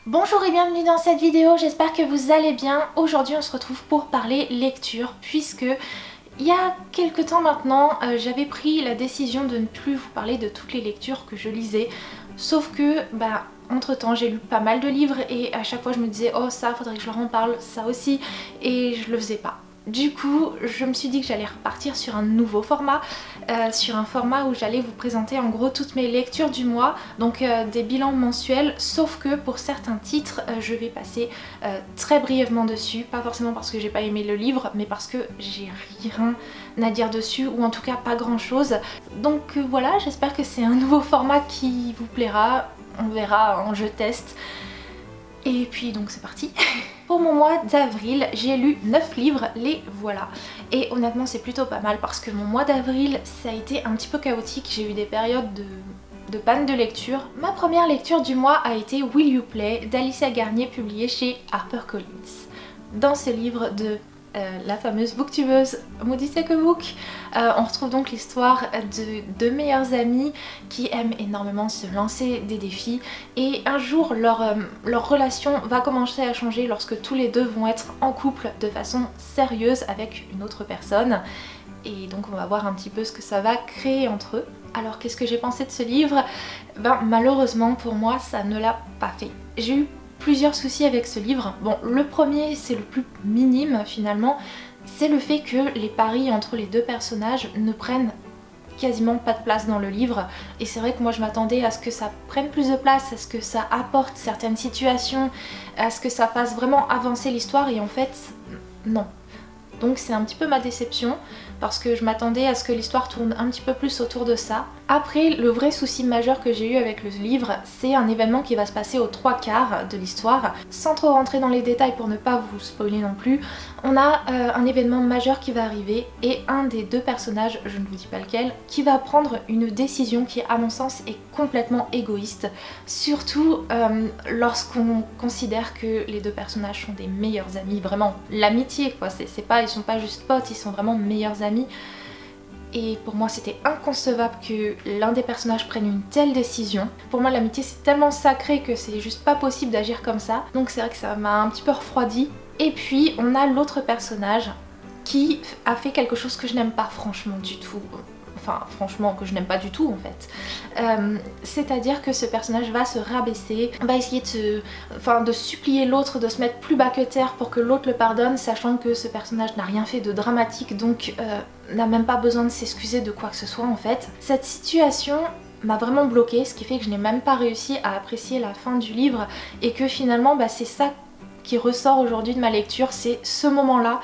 Bonjour et bienvenue dans cette vidéo, j'espère que vous allez bien. Aujourd'hui on se retrouve pour parler lecture puisque il y a quelques temps maintenant j'avais pris la décision de ne plus vous parler de toutes les lectures que je lisais, sauf que entre temps j'ai lu pas mal de livres et à chaque fois je me disais oh ça faudrait que je leur en parle, ça aussi, et je le faisais pas. Du coup, je me suis dit que j'allais repartir sur un nouveau format, sur un format où j'allais vous présenter en gros toutes mes lectures du mois, donc des bilans mensuels, sauf que pour certains titres, je vais passer très brièvement dessus, pas forcément parce que j'ai pas aimé le livre, mais parce que j'ai rien à dire dessus, ou en tout cas pas grand chose. Donc voilà, j'espère que c'est un nouveau format qui vous plaira, on verra en jeu test. Et puis donc c'est parti. Pour mon mois d'avril, j'ai lu 9 livres, les voilà. Et honnêtement c'est plutôt pas mal parce que mon mois d'avril ça a été un petit peu chaotique, j'ai eu des périodes de panne de lecture. Ma première lecture du mois a été Will You Play d'Alicia Garnier, publié chez HarperCollins. Dans ce livre de la fameuse booktubeuse Moody Sekemook, on retrouve donc l'histoire de deux meilleures amies qui aiment énormément se lancer des défis, et un jour leur relation va commencer à changer lorsque tous les deux vont être en couple de façon sérieuse avec une autre personne, et donc on va voir un petit peu ce que ça va créer entre eux. Alors qu'est-ce que j'ai pensé de ce livre? Malheureusement pour moi ça ne l'a pas fait. J'ai eu plusieurs soucis avec ce livre. Bon, le premier, c'est le plus minime finalement, c'est le fait que les paris entre les deux personnages ne prennent quasiment pas de place dans le livre, et c'est vrai que moi je m'attendais à ce que ça prenne plus de place, à ce que ça apporte certaines situations, à ce que ça fasse vraiment avancer l'histoire, et en fait non. Donc c'est un petit peu ma déception parce que je m'attendais à ce que l'histoire tourne un petit peu plus autour de ça. Après, le vrai souci majeur que j'ai eu avec le livre, c'est un événement qui va se passer aux 3/4 de l'histoire. Sans trop rentrer dans les détails pour ne pas vous spoiler non plus, on a un événement majeur qui va arriver et un des deux personnages, je ne vous dis pas lequel, qui va prendre une décision qui à mon sens est complètement égoïste. Surtout lorsqu'on considère que les deux personnages sont des meilleurs amis, vraiment l'amitié quoi, ils sont pas juste potes, ils sont vraiment meilleurs amis. Et pour moi c'était inconcevable que l'un des personnages prenne une telle décision. Pour moi l'amitié c'est tellement sacré que c'est juste pas possible d'agir comme ça. Donc c'est vrai que ça m'a un petit peu refroidi. Et puis on a l'autre personnage qui a fait quelque chose que je n'aime pas franchement du tout. Enfin franchement que je n'aime pas du tout en fait. C'est-à-dire que ce personnage va se rabaisser, va essayer de supplier l'autre de se mettre plus bas que terre pour que l'autre le pardonne, sachant que ce personnage n'a rien fait de dramatique, donc n'a même pas besoin de s'excuser de quoi que ce soit en fait. Cette situation m'a vraiment bloquée, ce qui fait que je n'ai même pas réussi à apprécier la fin du livre, et que finalement c'est ça qui ressort aujourd'hui de ma lecture, c'est ce moment-là.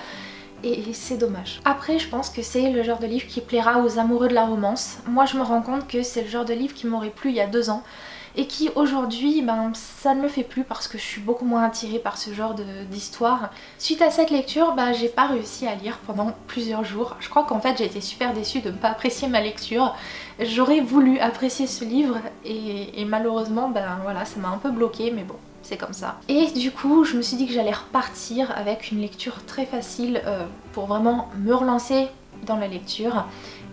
Et c'est dommage. Après je pense que c'est le genre de livre qui plaira aux amoureux de la romance. Moi je me rends compte que c'est le genre de livre qui m'aurait plu il y a 2 ans et qui aujourd'hui ça ne me fait plus parce que je suis beaucoup moins attirée par ce genre d'histoire. Suite à cette lecture j'ai pas réussi à lire pendant plusieurs jours. Je crois qu'en fait j'ai été super déçue de ne pas apprécier ma lecture. J'aurais voulu apprécier ce livre et malheureusement voilà, ça m'a un peu bloquée, mais bon, c'est comme ça. Et du coup je me suis dit que j'allais repartir avec une lecture très facile pour vraiment me relancer dans la lecture,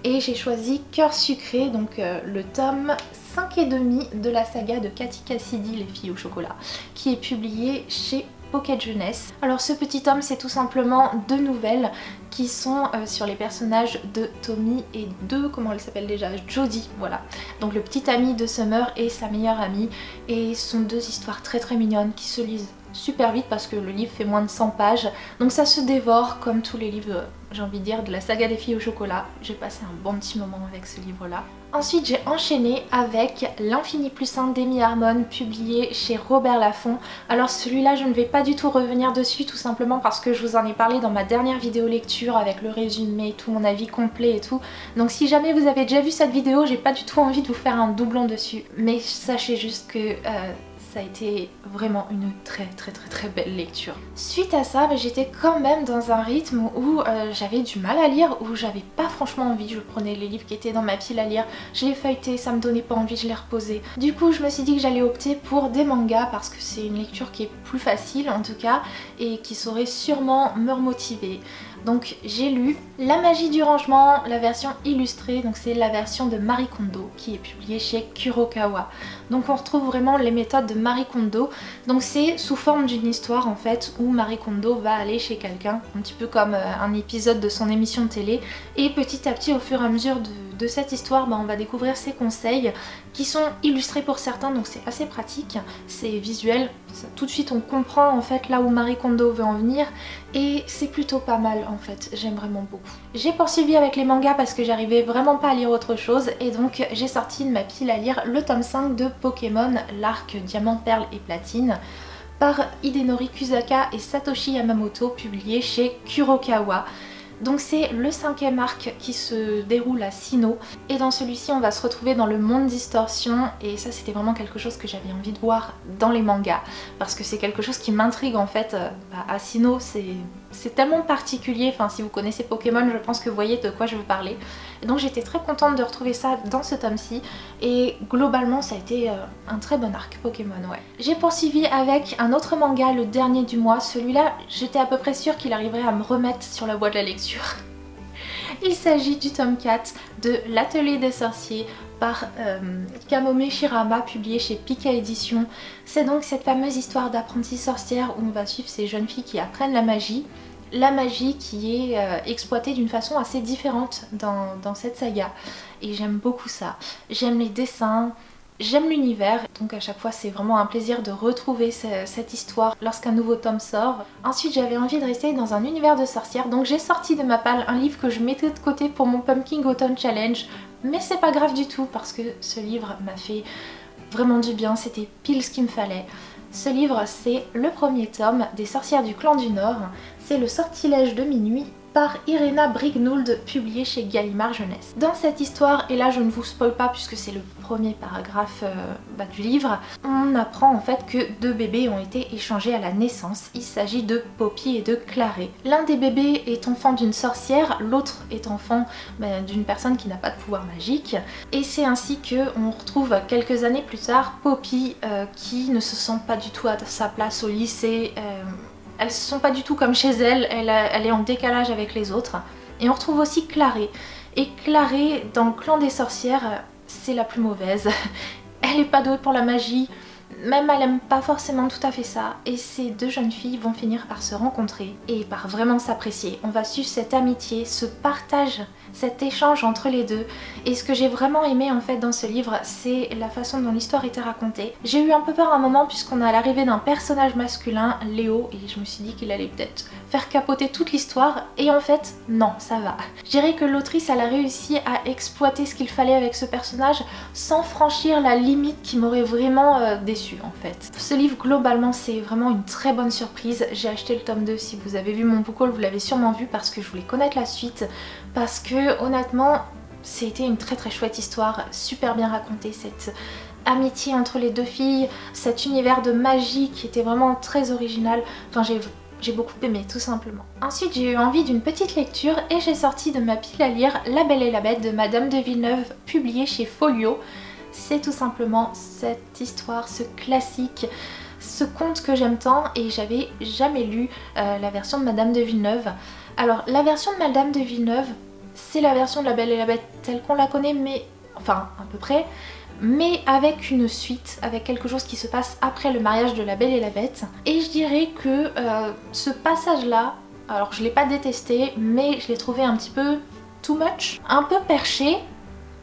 et j'ai choisi Cœur sucré, donc le tome 5,5 de la saga de Cathy Cassidy, Les filles au chocolat, qui est publié chez Pocket Jeunesse. Alors ce petit tome c'est tout simplement 2 nouvelles qui sont sur les personnages de Tommy et de, comment elle s'appelle déjà, Jodie, voilà. Donc le petit ami de Summer et sa meilleure amie, et ce sont 2 histoires très mignonnes qui se lisent super vite parce que le livre fait moins de 100 pages, donc ça se dévore comme tous les livres, j'ai envie de dire, de la saga des filles au chocolat. J'ai passé un bon petit moment avec ce livre là. Ensuite j'ai enchaîné avec L'infini plus un d'Amy Harmon, publié chez Robert Laffont. Alors celui-là je ne vais pas du tout revenir dessus, tout simplement parce que je vous en ai parlé dans ma dernière vidéo lecture avec le résumé, tout mon avis complet et tout. Donc si jamais vous avez déjà vu cette vidéo, j'ai pas du tout envie de vous faire un doublon dessus. Mais sachez juste que ça a été vraiment une très belle lecture. Suite à ça, j'étais quand même dans un rythme où j'avais du mal à lire, où j'avais pas franchement envie. Je prenais les livres qui étaient dans ma pile à lire, je les feuilletais, ça me donnait pas envie, je les reposais. Du coup je me suis dit que j'allais opter pour des mangas parce que c'est une lecture qui est plus facile en tout cas et qui saurait sûrement me remotiver. Donc j'ai lu La magie du rangement, la version illustrée, donc c'est la version de Marie Kondo qui est publiée chez Kurokawa. Donc on retrouve vraiment les méthodes de Marie Kondo, donc c'est sous forme d'une histoire en fait où Marie Kondo va aller chez quelqu'un, un petit peu comme un épisode de son émission de télé, et petit à petit au fur et à mesure de cette histoire, on va découvrir ses conseils qui sont illustrés pour certains, donc c'est assez pratique, c'est visuel, tout de suite on comprend en fait là où Marie Kondo veut en venir et c'est plutôt pas mal en fait, j'aime vraiment beaucoup. J'ai poursuivi avec les mangas parce que j'arrivais vraiment pas à lire autre chose et donc j'ai sorti de ma pile à lire le tome 5 de Pokémon, l'arc Diamant, Perle et Platine par Hidenori Kusaka et Satoshi Yamamoto, publié chez Kurokawa. Donc c'est le 5e arc qui se déroule à Sinnoh et dans celui-ci on va se retrouver dans le monde Distorsion et ça c'était vraiment quelque chose que j'avais envie de voir dans les mangas parce que c'est quelque chose qui m'intrigue en fait. À Sinnoh c'est tellement particulier, enfin si vous connaissez Pokémon je pense que vous voyez de quoi je veux parler. Et donc j'étais très contente de retrouver ça dans ce tome-ci et globalement ça a été un très bon arc Pokémon, ouais. J'ai poursuivi avec un autre manga, le dernier du mois. Celui-là j'étais à peu près sûre qu'il arriverait à me remettre sur la voie de la lecture. Il s'agit du tome 4 de L'Atelier des sorciers par Kamome Shirama, publié chez Pika Éditions. C'est donc cette fameuse histoire d'apprentie sorcière où on va suivre ces jeunes filles qui apprennent la magie qui est exploitée d'une façon assez différente dans cette saga. Et j'aime beaucoup ça. J'aime les dessins, j'aime l'univers, donc à chaque fois c'est vraiment un plaisir de retrouver cette histoire lorsqu'un nouveau tome sort. Ensuite j'avais envie de rester dans un univers de sorcières, donc j'ai sorti de ma palle un livre que je mettais de côté pour mon Pumpkin Autumn Challenge, mais c'est pas grave du tout parce que ce livre m'a fait vraiment du bien, c'était pile ce qu'il me fallait. Ce livre c'est le premier tome des Sorcières du Clan du Nord, c'est Le Sortilège de Minuit par Irena Brignould, publié chez Gallimard Jeunesse. Dans cette histoire, et là je ne vous spoil pas puisque c'est le premier paragraphe du livre, on apprend en fait que 2 bébés ont été échangés à la naissance. Il s'agit de Poppy et de Claré. L'un des bébés est enfant d'une sorcière, l'autre est enfant d'une personne qui n'a pas de pouvoir magique. Et c'est ainsi qu'on retrouve quelques années plus tard Poppy qui ne se sent pas du tout à sa place au lycée. Elles se sont pas du tout comme chez elle, elle est en décalage avec les autres. Et on retrouve aussi Claré. Et Claré, dans le clan des sorcières, c'est la plus mauvaise. Elle est pas douée pour la magie, même elle aime pas forcément tout à fait ça. Et ces 2 jeunes filles vont finir par se rencontrer et par vraiment s'apprécier. On va suivre cette amitié, ce partage, cet échange entre les deux. Et ce que j'ai vraiment aimé en fait dans ce livre, c'est la façon dont l'histoire était racontée. J'ai eu un peu peur à un moment puisqu'on a l'arrivée d'un personnage masculin, Léo, et je me suis dit qu'il allait peut-être faire capoter toute l'histoire, et en fait non, ça va. Je dirais que l'autrice elle a réussi à exploiter ce qu'il fallait avec ce personnage sans franchir la limite qui m'aurait vraiment déçue en fait. Ce livre globalement c'est vraiment une très bonne surprise. J'ai acheté le tome 2, si vous avez vu mon book haul vous l'avez sûrement vu parce que je voulais connaître la suite, parce que honnêtement c'était une très chouette histoire, super bien racontée, cette amitié entre les 2 filles, cet univers de magie qui était vraiment très original. Enfin j'ai beaucoup aimé tout simplement. Ensuite j'ai eu envie d'une petite lecture et j'ai sorti de ma pile à lire La Belle et la Bête de Madame de Villeneuve, publié chez Folio. C'est tout simplement cette histoire, ce classique, ce conte que j'aime tant, et j'avais jamais lu la version de Madame de Villeneuve. Alors la version de Madame de Villeneuve, c'est la version de La Belle et la Bête telle qu'on la connaît, mais enfin à peu près, mais avec une suite, avec quelque chose qui se passe après le mariage de La Belle et la Bête. Et je dirais que ce passage-là, alors je l'ai pas détesté, mais je l'ai trouvé un petit peu too much, un peu perché.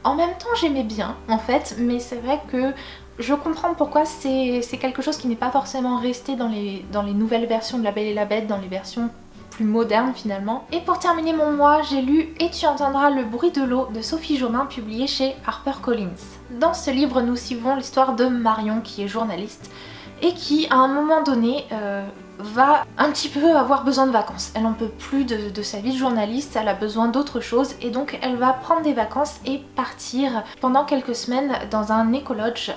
En même temps j'aimais bien en fait, mais c'est vrai que je comprends pourquoi c'est quelque chose qui n'est pas forcément resté dans les nouvelles versions de La Belle et la Bête, dans les versions plus moderne finalement. Et pour terminer mon mois, j'ai lu Et tu entendras le bruit de l'eau de Sophie Jomain, publié chez HarperCollins. Dans ce livre, nous suivons l'histoire de Marion qui est journaliste et qui à un moment donné va un petit peu avoir besoin de vacances. Elle n'en peut plus de sa vie de journaliste, elle a besoin d'autre chose et donc elle va prendre des vacances et partir pendant quelques semaines dans un écolodge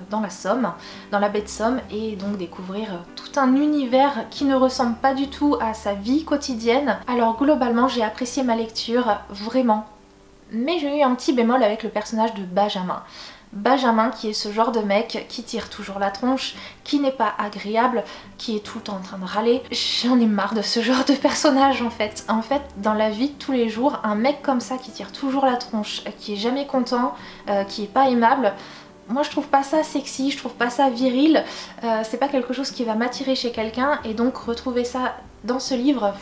dans la Somme, dans la baie de Somme, et donc découvrir tout un univers qui ne ressemble pas du tout à sa vie quotidienne. Alors globalement j'ai apprécié ma lecture, vraiment. Mais j'ai eu un petit bémol avec le personnage de Benjamin. Benjamin qui est ce genre de mec qui tire toujours la tronche, qui n'est pas agréable, qui est tout le temps en train de râler. J'en ai marre de ce genre de personnage en fait. En fait, dans la vie de tous les jours, un mec comme ça qui tire toujours la tronche, qui est jamais content, qui est pas aimable, moi je trouve pas ça sexy, je trouve pas ça viril, c'est pas quelque chose qui va m'attirer chez quelqu'un, et donc retrouver ça dans ce livre,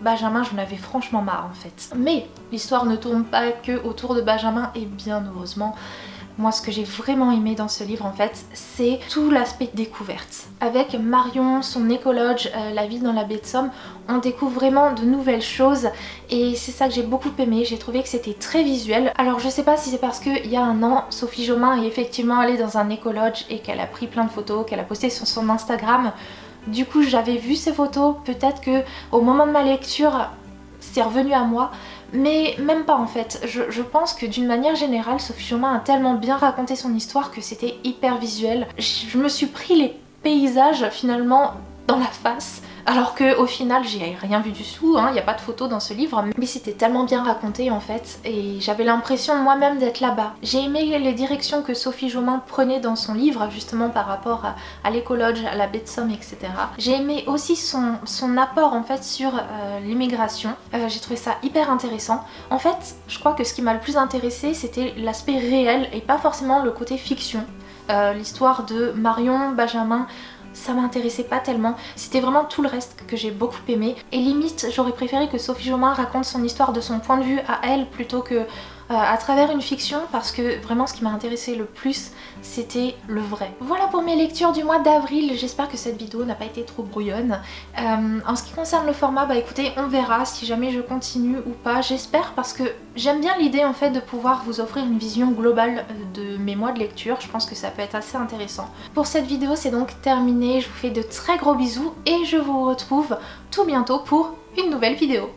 Benjamin, j'en avais franchement marre en fait. Mais l'histoire ne tourne pas que autour de Benjamin, et bien heureusement. Moi ce que j'ai vraiment aimé dans ce livre en fait, c'est tout l'aspect découverte. Avec Marion, son écologe, la ville dans la baie de Somme, on découvre vraiment de nouvelles choses et c'est ça que j'ai beaucoup aimé. J'ai trouvé que c'était très visuel. Alors je sais pas si c'est parce qu'il y a un an, Sophie Jomain est effectivement allée dans un écologe et qu'elle a pris plein de photos, qu'elle a posté sur son Instagram. Du coup j'avais vu ces photos, peut-être que au moment de ma lecture c'est revenu à moi, mais même pas en fait. Je pense que d'une manière générale, Sophie Jomain a tellement bien raconté son histoire que c'était hyper visuel. Je me suis pris les paysages finalement dans la face, alors que au final j'ai rien vu du tout, il n'y a pas de photos dans ce livre, mais c'était tellement bien raconté en fait, et j'avais l'impression moi-même d'être là-bas. J'ai aimé les directions que Sophie Jomain prenait dans son livre, justement par rapport à l'écologe, à la baie de Somme, etc. J'ai aimé aussi son apport en fait sur l'immigration, j'ai trouvé ça hyper intéressant. En fait, je crois que ce qui m'a le plus intéressé, c'était l'aspect réel et pas forcément le côté fiction. L'histoire de Marion, Benjamin, ça m'intéressait pas tellement, c'était vraiment tout le reste que j'ai beaucoup aimé, et limite j'aurais préféré que Sophie Jomain raconte son histoire de son point de vue à elle plutôt que à travers une fiction, parce que vraiment ce qui m'a intéressé le plus c'était le vrai. Voilà pour mes lectures du mois d'avril, j'espère que cette vidéo n'a pas été trop brouillonne. En ce qui concerne le format, bah écoutez, on verra si jamais je continue ou pas, j'espère, parce que j'aime bien l'idée en fait de pouvoir vous offrir une vision globale de mes mois de lecture, je pense que ça peut être assez intéressant. Pour cette vidéo c'est donc terminé, je vous fais de très gros bisous et je vous retrouve tout bientôt pour une nouvelle vidéo.